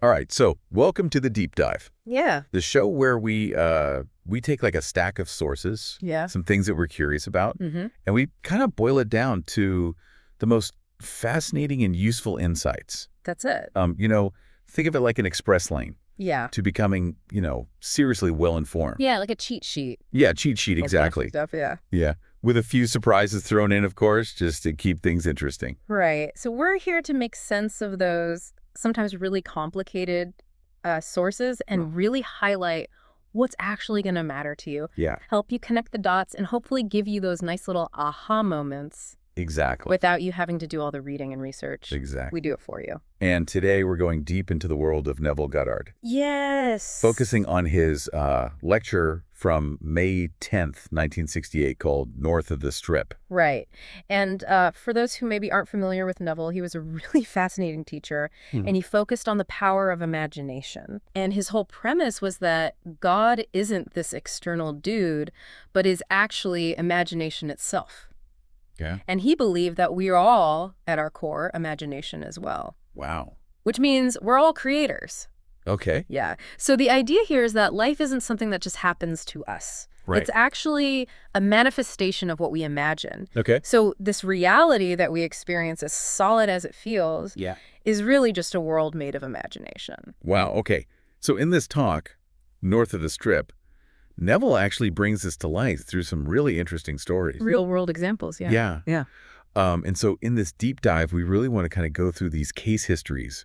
All right, so welcome to the Deep Dive, Yeah. the show where we take like a stack of sources, Yeah. some things that we're curious about, Mm-hmm. and we kind of boil it down to the most fascinating and useful insights. That's it. Think of it like an express lane Yeah. to becoming, seriously well-informed. Yeah, like a cheat sheet. Yeah, cheat sheet, Or flashy exactly. stuff, yeah. Yeah, with a few surprises thrown in, of course, just to keep things interesting. Right. So we're here to make sense of those sometimes really complicated sources and really highlight what's actually going to matter to you, Yeah, help you connect the dots, and hopefully give you those nice little aha moments exactly. without you having to do all the reading and research. Exactly. We do it for you. And today we're going deep into the world of Neville Goddard, Yes. focusing on his lecture from May 10th, 1968, called North of the Strip. Right. And for those who maybe aren't familiar with Neville, he was a really fascinating teacher, and he focused on the power of imagination. And his whole premise was that God isn't this external dude, but is actually imagination itself. Yeah. And he believed that we are all, at our core, imagination as well, Wow. which means we're all creators. Okay. Yeah. So the idea here is that life isn't something that just happens to us. Right. It's actually a manifestation of what we imagine. Okay. So this reality that we experience, as solid as it feels, Yeah. is really just a world made of imagination. Wow. Okay. So in this talk, North of the Strip, Neville actually brings this to life through some really interesting stories. Real world examples, yeah. Yeah. Yeah. And so in this deep dive, we really want to kind of go through these case histories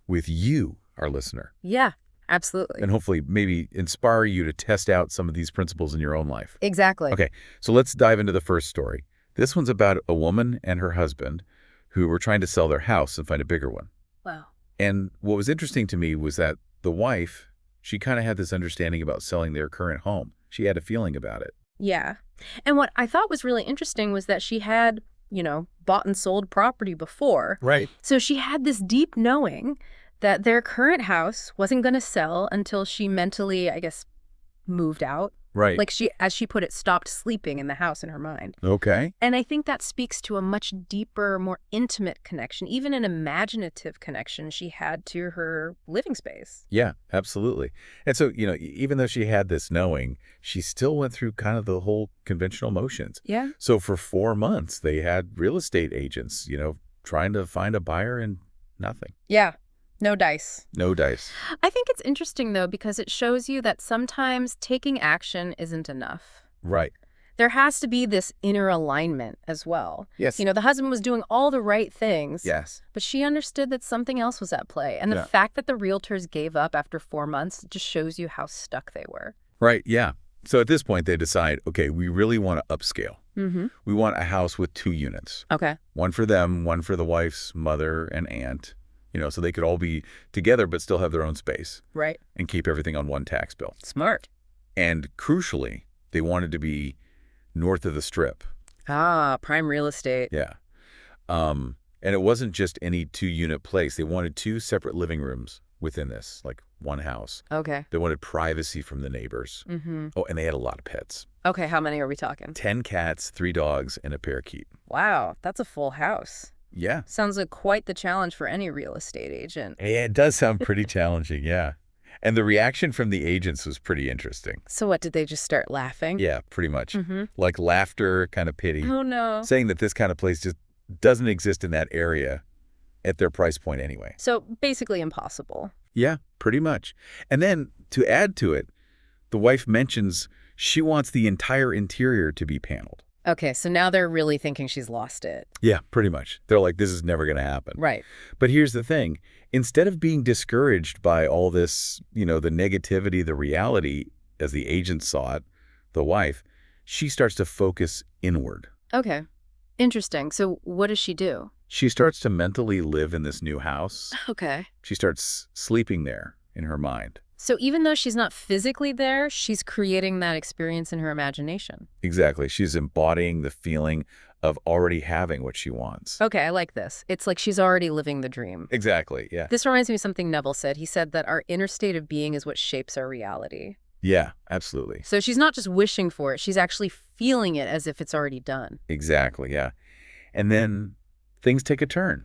with you, our listener, Yeah, absolutely. and hopefully maybe inspire you to test out some of these principles in your own life. Exactly. Okay, so let's dive into the first story. This one's about a woman and her husband who were trying to sell their house and find a bigger one. Wow. And what was interesting to me was that the wife, she kind of had this understanding about selling their current home. She had a feeling about it. Yeah. And what I thought was really interesting was that she had, bought and sold property before. Right. So she had this deep knowing that their current house wasn't going to sell until she mentally, I guess, moved out. Right. Like she, as she put it, stopped sleeping in the house in her mind. Okay. And I think that speaks to a much deeper, more intimate connection, even an imaginative connection she had to her living space. Yeah, absolutely. And so, even though she had this knowing, she still went through kind of the whole conventional motions. Yeah. So for 4 months, they had real estate agents, trying to find a buyer and nothing. Yeah. No dice. No dice. I think it's interesting, though, because it shows you that sometimes taking action isn't enough. Right. There has to be this inner alignment as well. Yes. The husband was doing all the right things. Yes. But she understood that something else was at play. And the Yeah. fact that the realtors gave up after 4 months just shows you how stuck they were. Right. Yeah. So at this point, they decide, okay, we really want to upscale. Mm-hmm. We want a house with 2 units. Okay. One for them, one for the wife's mother and aunt, so they could all be together but still have their own space Right. and keep everything on one tax bill. Smart. And crucially, they wanted to be north of the Strip. Ah, prime real estate. Yeah. And it wasn't just any 2-unit place. They wanted 2 separate living rooms within this, like one house. Okay. They wanted privacy from the neighbors. Mm-hmm. Oh, and they had a lot of pets. Okay, how many are we talking? 10 cats, 3 dogs, and a parakeet. Wow, that's a full house. Yeah. Sounds like quite the challenge for any real estate agent. Yeah, it does sound pretty challenging, yeah. And the reaction from the agents was pretty interesting. So what, did they just start laughing? Yeah, pretty much. Mm-hmm. Like laughter, kind of pity. Oh, no. Saying that this kind of place just doesn't exist in that area at their price point anyway. So basically impossible. Yeah, pretty much. And then to add to it, the wife mentions she wants the entire interior to be paneled. Okay, so now they're really thinking she's lost it. Yeah, pretty much. They're like, this is never going to happen. Right. But here's the thing. Instead of being discouraged by all this, the negativity, the reality, as the agent saw it, the wife, she starts to focus inward. Okay. Interesting. So what does she do? She starts to mentally live in this new house. Okay. She starts sleeping there in her mind. So even though she's not physically there, she's creating that experience in her imagination. Exactly. She's embodying the feeling of already having what she wants. Okay, I like this. It's like she's already living the dream. Exactly, yeah. This reminds me of something Neville said. He said that our inner state of being is what shapes our reality. Yeah, absolutely. So she's not just wishing for it. She's actually feeling it as if it's already done. Exactly, yeah. And then things take a turn.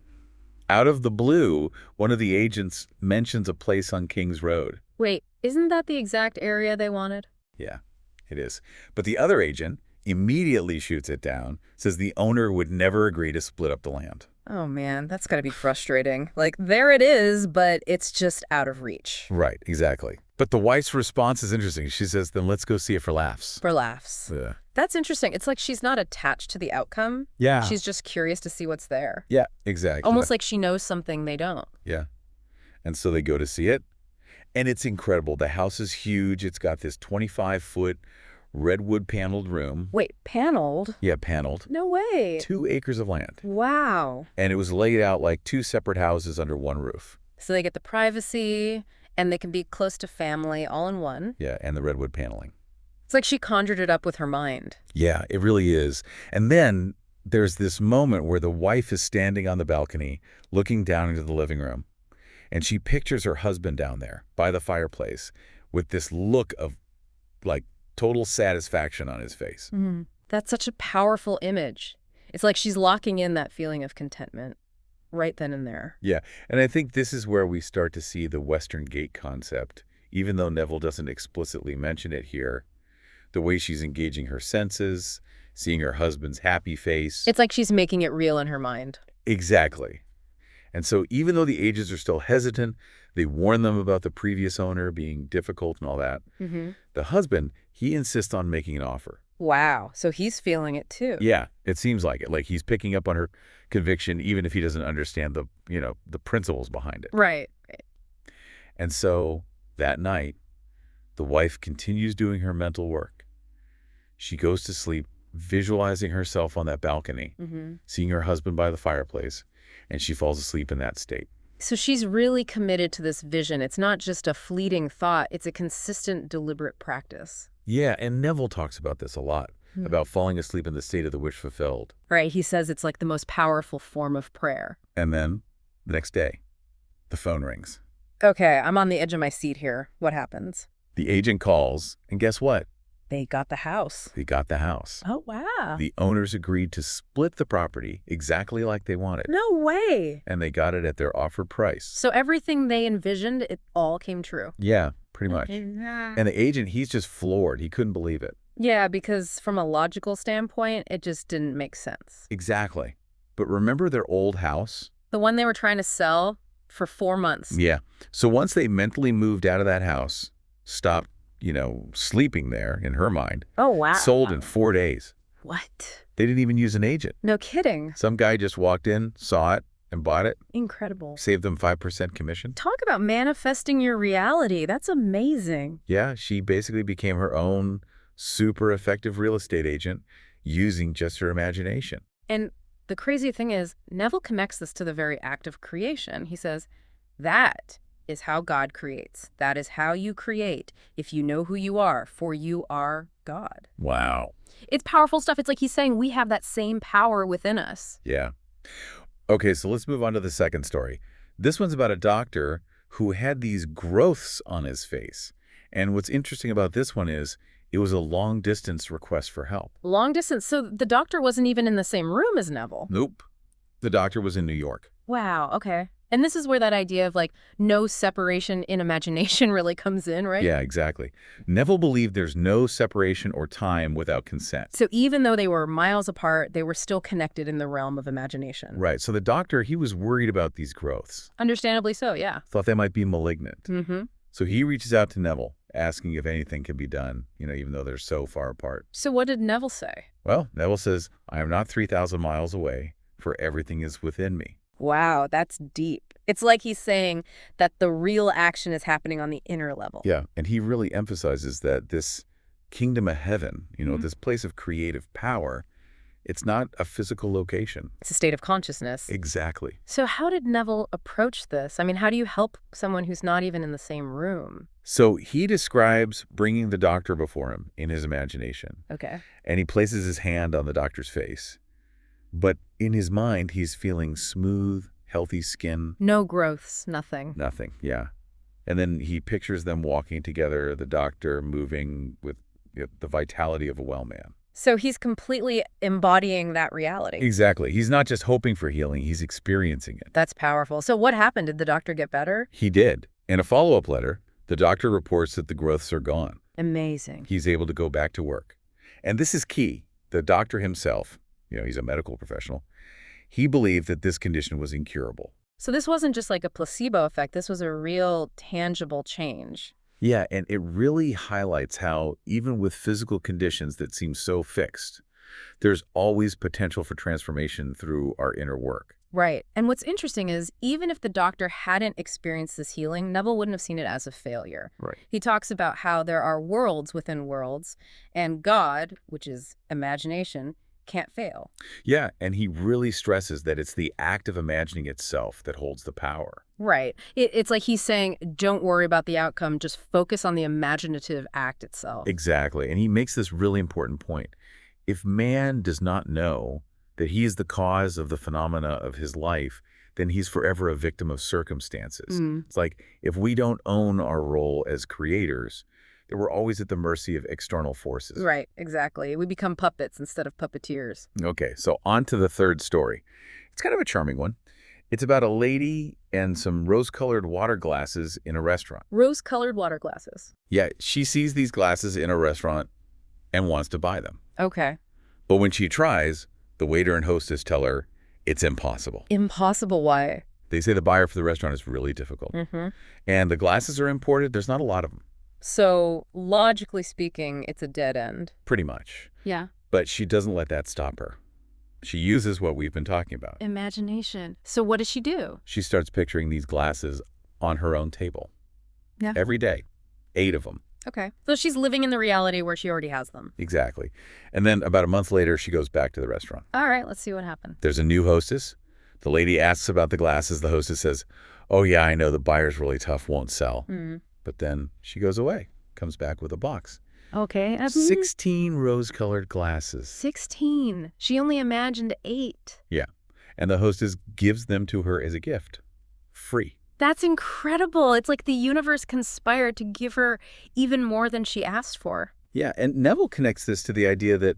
Out of the blue, one of the agents mentions a place on King's Road. Wait, isn't that the exact area they wanted? Yeah, it is. But the other agent immediately shoots it down, says the owner would never agree to split up the land. Oh man, that's gotta be frustrating. Like, there it is, but it's just out of reach. Right, exactly. But the wife's response is interesting. She says, then let's go see it for laughs. For laughs. Yeah. That's interesting. It's like she's not attached to the outcome. Yeah. She's just curious to see what's there. Yeah, exactly. Almost like she knows something they don't. Yeah. And so they go to see it, and it's incredible. The house is huge. It's got this 25-foot redwood paneled room. Wait, paneled? Yeah, paneled. No way. 2 acres of land. Wow. And it was laid out like 2 separate houses under one roof. So they get the privacy, and they can be close to family all in one. Yeah, and the redwood paneling. It's like she conjured it up with her mind. Yeah, it really is. And then there's this moment where the wife is standing on the balcony, looking down into the living room. And she pictures her husband down there by the fireplace with this look of, like, total satisfaction on his face. That's such a powerful image. It's like she's locking in that feeling of contentment right then and there. Yeah, and I think this is where we start to see the Western Gate concept, even though Neville doesn't explicitly mention it here. The way she's engaging her senses, seeing her husband's happy face. It's like she's making it real in her mind. Exactly. And so even though the agents are still hesitant, they warn them about the previous owner being difficult and all that. The husband, he insists on making an offer. Wow. So he's feeling it too. Yeah, it seems like it. Like he's picking up on her conviction, even if he doesn't understand the principles behind it. Right. And so that night, the wife continues doing her mental work. She goes to sleep, visualizing herself on that balcony, seeing her husband by the fireplace, and she falls asleep in that state. So she's really committed to this vision. It's not just a fleeting thought. It's a consistent, deliberate practice. Yeah, and Neville talks about this a lot, about falling asleep in the state of the wish fulfilled. Right. He says it's like the most powerful form of prayer. And then, the next day, the phone rings. Okay, I'm on the edge of my seat here. What happens? The agent calls, and guess what? They got the house. They got the house. Oh, wow. The owners agreed to split the property exactly like they wanted. No way. And they got it at their offered price. So everything they envisioned, it all came true. Yeah, pretty much. And the agent, he's just floored. He couldn't believe it. Yeah, because from a logical standpoint, it just didn't make sense. Exactly. But remember their old house? The one they were trying to sell for 4 months. Yeah. So once they mentally moved out of that house, stopped, sleeping there in her mind. Oh, wow. Sold in 4 days. What? They didn't even use an agent. No kidding. Some guy just walked in, saw it, and bought it. Incredible. Saved them 5% commission. Talk about manifesting your reality. That's amazing. Yeah, she basically became her own super effective real estate agent using just her imagination. And the crazy thing is, Neville connects this to the very act of creation. He says, that is how God creates. That is how you create. If you know who you are, for you are God. Wow. It's powerful stuff. It's like he's saying we have that same power within us. Yeah. Okay, so let's move on to the second story. This one's about a doctor who had these growths on his face. And what's interesting about this one is it was a long-distance request for help. Long distance. So the doctor wasn't even in the same room as Neville. Nope. The doctor was in New York. Wow. Okay. And this is where that idea of like no separation in imagination really comes in, right? Yeah, exactly. Neville believed there's no separation or time without consent. So even though they were miles apart, they were still connected in the realm of imagination. Right. So the doctor, he was worried about these growths. Understandably so, yeah. Thought they might be malignant. Mm-hmm. So he reaches out to Neville, asking if anything can be done, even though they're so far apart. So what did Neville say? Well, Neville says, I am not 3,000 miles away, for everything is within me. Wow, that's deep. It's like he's saying that the real action is happening on the inner level. Yeah, and he really emphasizes that this kingdom of heaven, this place of creative power, it's not a physical location. It's a state of consciousness. Exactly. So how did Neville approach this? I mean, how do you help someone who's not even in the same room? So he describes bringing the doctor before him in his imagination. Okay. And he places his hand on the doctor's face. But in his mind, he's feeling smooth, healthy skin. No growths, nothing. Nothing, yeah. And then he pictures them walking together, the doctor moving with the vitality of a well man. So he's completely embodying that reality. Exactly. He's not just hoping for healing, he's experiencing it. That's powerful. So what happened? Did the doctor get better? He did. In a follow-up letter, the doctor reports that the growths are gone. Amazing. He's able to go back to work. And this is key. The doctor himself, he's a medical professional, he believed that this condition was incurable. So this wasn't just like a placebo effect. This was a real, tangible change. Yeah, and it really highlights how, even with physical conditions that seem so fixed, there's always potential for transformation through our inner work. Right. And what's interesting is even if the doctor hadn't experienced this healing, Neville wouldn't have seen it as a failure. Right. He talks about how there are worlds within worlds, and God, which is imagination, can't fail. Yeah, and he really stresses that it's the act of imagining itself that holds the power. Right. It's like he's saying, don't worry about the outcome, just focus on the imaginative act itself. Exactly, and he makes this really important point. If man does not know that he is the cause of the phenomena of his life, then he's forever a victim of circumstances. It's like if we don't own our role as creators, then we're always at the mercy of external forces. Right, exactly. We become puppets instead of puppeteers. Okay, so on to the third story. It's kind of a charming one. It's about a lady and some rose-colored water glasses in a restaurant. Rose-colored water glasses. Yeah, she sees these glasses in a restaurant and wants to buy them. Okay. But when she tries, the waiter and hostess tell her it's impossible. Impossible, why? They say the buyer for the restaurant is really difficult. And the glasses are imported. There's not a lot of them. So, logically speaking, it's a dead end. Pretty much. Yeah. But she doesn't let that stop her. She uses what we've been talking about. Imagination. So what does she do? She starts picturing these glasses on her own table. Yeah. Every day. 8 of them. Okay. So she's living in the reality where she already has them. Exactly. And then about a month later, she goes back to the restaurant. All right, let's see what happened. There's a new hostess. The lady asks about the glasses. The hostess says, oh, yeah, I know the buyer's really tough, won't sell. But then she goes away, comes back with a box. Okay. 16 rose-colored glasses. 16. She only imagined 8. Yeah. And the hostess gives them to her as a gift. Free. That's incredible. It's like the universe conspired to give her even more than she asked for. Yeah, and Neville connects this to the idea that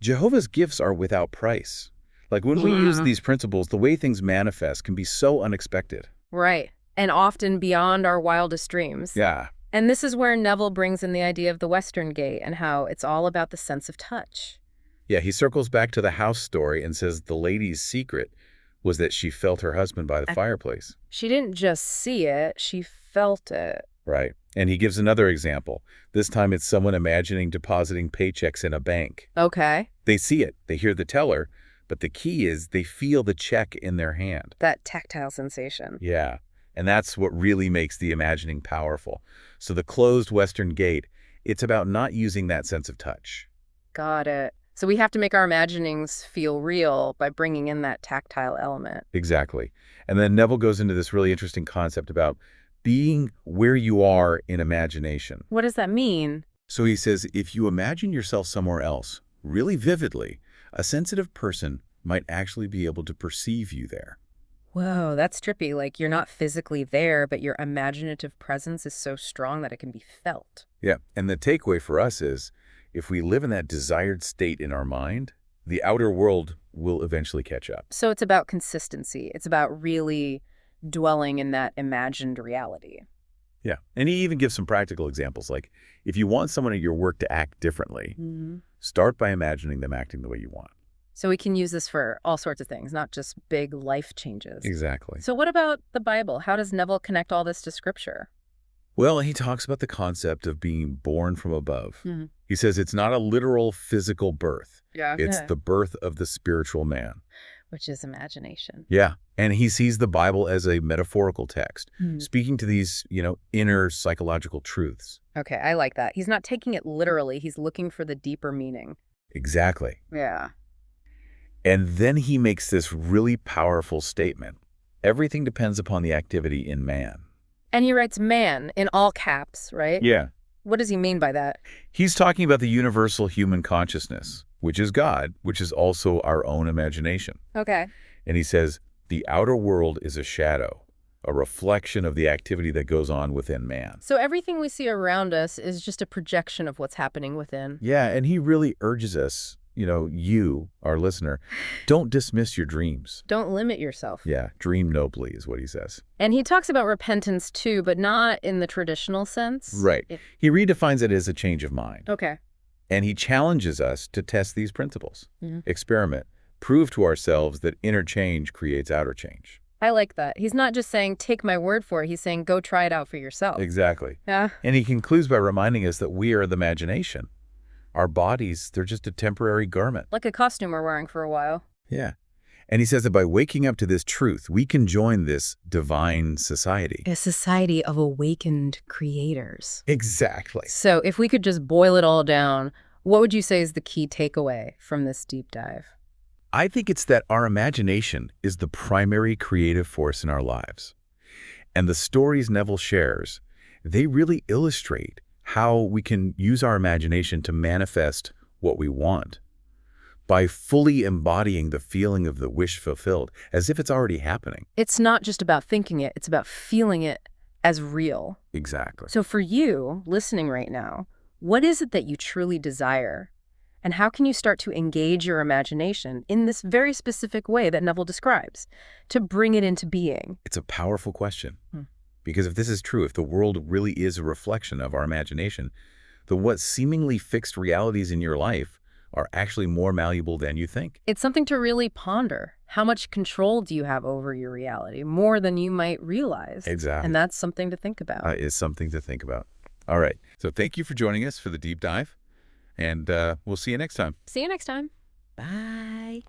Jehovah's gifts are without price. Like when we use these principles, the way things manifest can be so unexpected. Right. And often beyond our wildest dreams. Yeah. And this is where Neville brings in the idea of the Western Gate and how it's all about the sense of touch. Yeah, he circles back to the house story and says the lady's secret was that she felt her husband by the fireplace. She didn't just see it, she felt it. Right. And he gives another example. This time it's someone imagining depositing paychecks in a bank. Okay. They see it, they hear the teller, but the key is they feel the check in their hand. That tactile sensation. Yeah. And that's what really makes the imagining powerful. So the closed Western Gate, it's about not using that sense of touch. Got it. So we have to make our imaginings feel real by bringing in that tactile element. Exactly. And then Neville goes into this really interesting concept about being where you are in imagination. What does that mean? So he says, if you imagine yourself somewhere else, really vividly, a sensitive person might actually be able to perceive you there. Whoa, that's trippy. Like you're not physically there, but your imaginative presence is so strong that it can be felt. Yeah. And the takeaway for us is, if we live in that desired state in our mind, the outer world will eventually catch up. So it's about consistency. It's about really dwelling in that imagined reality. Yeah. And he even gives some practical examples, like if you want someone at your work to act differently, start by imagining them acting the way you want. So we can use this for all sorts of things, not just big life changes. Exactly. So what about the Bible? How does Neville connect all this to Scripture? Well, he talks about the concept of being born from above. He says it's not a literal physical birth. Yeah. It's the birth of the spiritual man. Which is imagination. Yeah. And he sees the Bible as a metaphorical text, speaking to these, inner psychological truths. Okay, I like that. He's not taking it literally. He's looking for the deeper meaning. Exactly. Yeah. And then he makes this really powerful statement. Everything depends upon the activity in man. And he writes man in all caps, right? Yeah. What does he mean by that? He's talking about the universal human consciousness, which is God, which is also our own imagination. Okay. And he says, the outer world is a shadow. a reflection of the activity that goes on within man. So everything we see around us is just a projection of what's happening within. Yeah, and he really urges us, you, our listener, don't dismiss your dreams. Don't limit yourself. Yeah, dream nobly is what he says. And he talks about repentance too, but not in the traditional sense. Right. He redefines it as a change of mind. Okay. And he challenges us to test these principles. Mhm. Experiment. Prove to ourselves that inner change creates outer change. I like that. He's not just saying, take my word for it. He's saying, go try it out for yourself. Exactly. Yeah. And he concludes by reminding us that we are the imagination. Our bodies, they're just a temporary garment. Like a costume we're wearing for a while. Yeah. And he says that by waking up to this truth, we can join this divine society. A society of awakened creators. Exactly. So if we could just boil it all down, what would you say is the key takeaway from this deep dive? I think it's that our imagination is the primary creative force in our lives. And the stories Neville shares, they really illustrate how we can use our imagination to manifest what we want by fully embodying the feeling of the wish fulfilled, as if it's already happening. It's not just about thinking it, it's about feeling it as real. Exactly. So for you, listening right now, what is it that you truly desire? And how can you start to engage your imagination in this very specific way that Neville describes to bring it into being? It's a powerful question. Because if this is true, if the world really is a reflection of our imagination, then what seemingly fixed realities in your life are actually more malleable than you think. It's something to really ponder. How much control do you have over your reality? More than you might realize. Exactly. And that's something to think about. Is something to think about. All right. So thank you for joining us for the deep dive. And we'll see you next time. See you next time. Bye.